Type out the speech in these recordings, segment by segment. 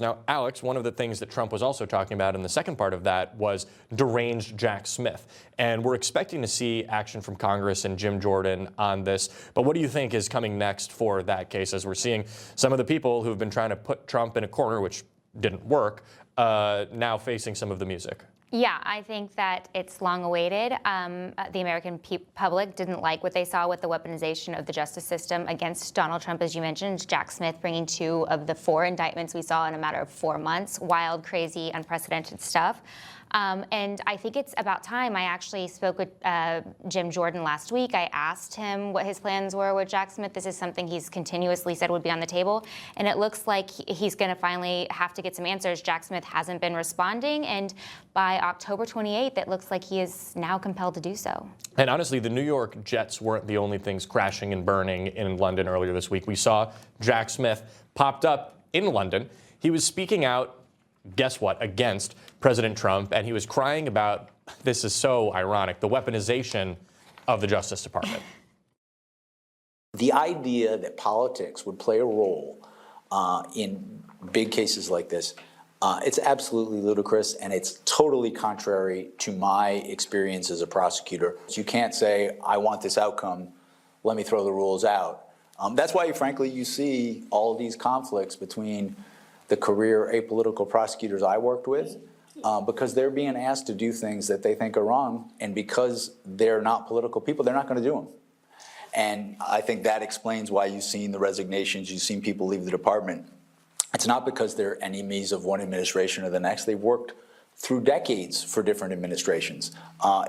Now, Alex, one of the things that Trump was also talking about in the second part of that was deranged Jack Smith. And we're expecting to see action from Congress and Jim Jordan on this. But what do you think is coming next for that case, as we're seeing some of the people who've been trying to put Trump in a corner, which didn't work, now facing some of the music? Yeah, I think that it's long awaited. The American public didn't like what they saw with the weaponization of the justice system against Donald Trump, as you mentioned. Jack Smith bringing 2 of the 4 indictments we saw in a matter of 4 months. Wild, crazy, unprecedented stuff. And I think it's about time. I actually spoke with Jim Jordan last week. I asked him what his plans were with Jack Smith. This is something he's continuously said would be on the table. And it looks like he's going to finally have to get some answers. Jack Smith hasn't been responding. And by October 28th, it looks like he is now compelled to do so. And honestly, the New York Jets weren't the only things crashing and burning in London earlier this week. We saw Jack Smith popped up in London. He was speaking out, guess what, against President Trump, and he was crying about, this is so ironic, the weaponization of the Justice Department. The idea that politics would play a role in big cases like this, it's absolutely ludicrous, and it's totally contrary to my experience as a prosecutor. You can't say, I want this outcome, let me throw the rules out. That's why, frankly, you see all these conflicts between the career apolitical prosecutors I worked with, because they're being asked to do things that they think are wrong, and because they're not political people, they're not going to do them. And I think that explains why you've seen the resignations, you've seen people leave the department. It's not because they're enemies of one administration or the next. They've worked through decades for different administrations.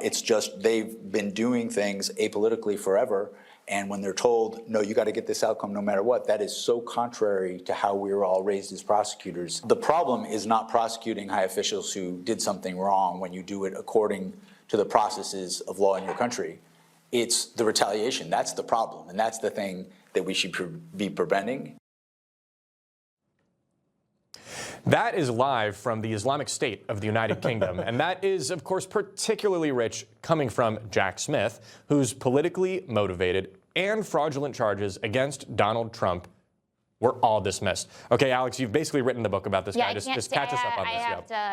It's just they've been doing things apolitically forever. And when they're told, no, you got to get this outcome no matter what, that is so contrary to how we were all raised as prosecutors. The problem is not prosecuting high officials who did something wrong when you do it according to the processes of law in your country. It's the retaliation. That's the problem. And that's the thing that we should be preventing. That is live from the Islamic State of the United Kingdom. And that is, of course, particularly rich coming from Jack Smith, whose politically motivated and fraudulent charges against Donald Trump were all dismissed. Okay, Alex, you've basically written the book about this guy. Just catch us up on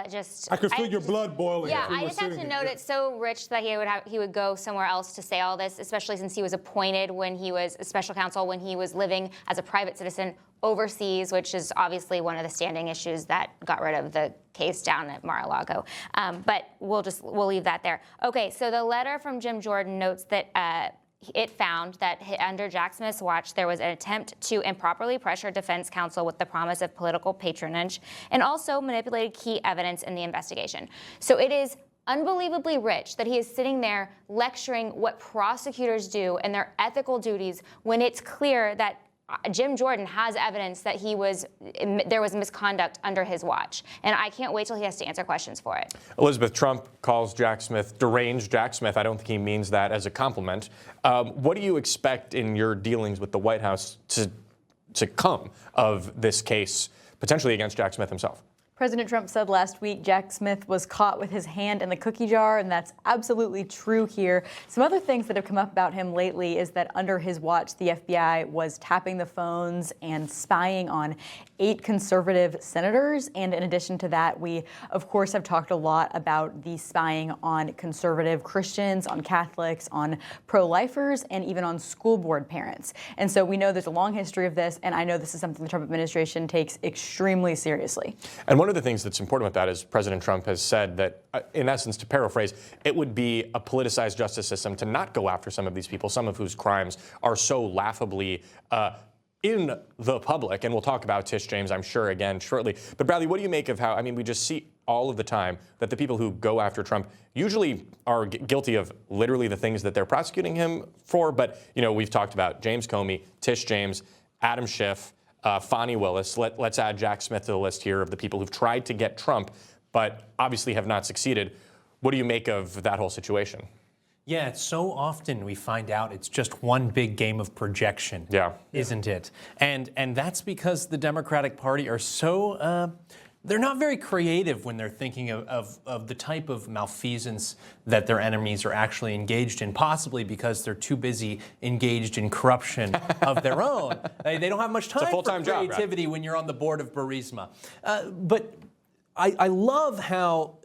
this. I could feel your blood boiling. Yeah, I just have to note it's so rich that he would go somewhere else to say all this, especially since he was appointed when he was a special counsel, when he was living as a private citizen overseas, which is obviously one of the standing issues that got rid of the case down at Mar-a-Lago. But we'll leave that there. Okay, so the letter from Jim Jordan notes that it found that under Jack Smith's watch, there was an attempt to improperly pressure defense counsel with the promise of political patronage, and also manipulated key evidence in the investigation. So it is unbelievably rich that he is sitting there lecturing what prosecutors do and their ethical duties when it's clear that Jim Jordan has evidence that there was misconduct under his watch. And I can't wait till he has to answer questions for it. Elizabeth, Trump calls Jack Smith deranged Jack Smith. I don't think he means that as a compliment. What do you expect in your dealings with the White House to come of this case, potentially against Jack Smith himself? President Trump said last week Jack Smith was caught with his hand in the cookie jar, and that's absolutely true here. Some other things that have come up about him lately is that under his watch, the FBI was tapping the phones and spying on 8 conservative senators. And in addition to that, we, of course, have talked a lot about the spying on conservative Christians, on Catholics, on pro-lifers, and even on school board parents. And so we know there's a long history of this, and I know this is something the Trump administration takes extremely seriously. And one of the things that's important with that is President Trump has said that, in essence, to paraphrase, it would be a politicized justice system to not go after some of these people, some of whose crimes are so laughably in the public. And we'll talk about Tish James, I'm sure, again shortly. But Bradley, what do you make of how, we just see all of the time that the people who go after Trump usually are guilty of literally the things that they're prosecuting him for. But, we've talked about James Comey, Tish James, Adam Schiff, Fani Willis. Let's add Jack Smith to the list here of the people who've tried to get Trump, but obviously have not succeeded. What do you make of that whole situation? Yeah, it's so often we find out it's just one big game of projection, isn't it? And that's because the Democratic Party are so they're not very creative when they're thinking of the type of malfeasance that their enemies are actually engaged in, possibly because they're too busy engaged in corruption of their own. They don't have much time for creativity when you're on the board of Burisma. But I love how,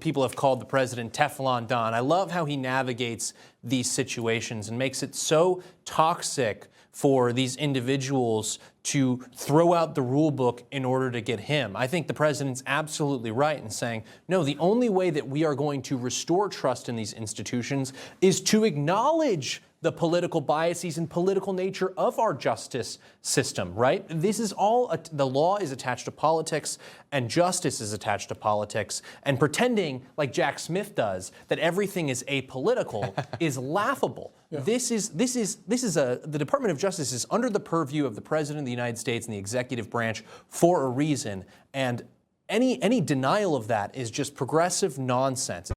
people have called the president Teflon Don. I love how he navigates these situations and makes it so toxic for these individuals to throw out the rule book in order to get him. I think the president's absolutely right in saying, no, the only way that we are going to restore trust in these institutions is to acknowledge the political biases and political nature of our justice system, right? This is all, the law is attached to politics and justice is attached to politics, and pretending, like Jack Smith does, that everything is apolitical is laughable. Yeah. The Department of Justice is under the purview of the President of the United States and the executive branch for a reason, and any denial of that is just progressive nonsense.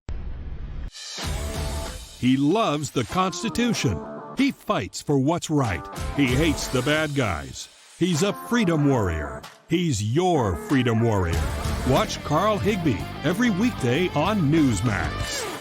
He loves the Constitution. He fights for what's right. He hates the bad guys. He's a freedom warrior. He's your freedom warrior. Watch Carl Higbie every weekday on Newsmax.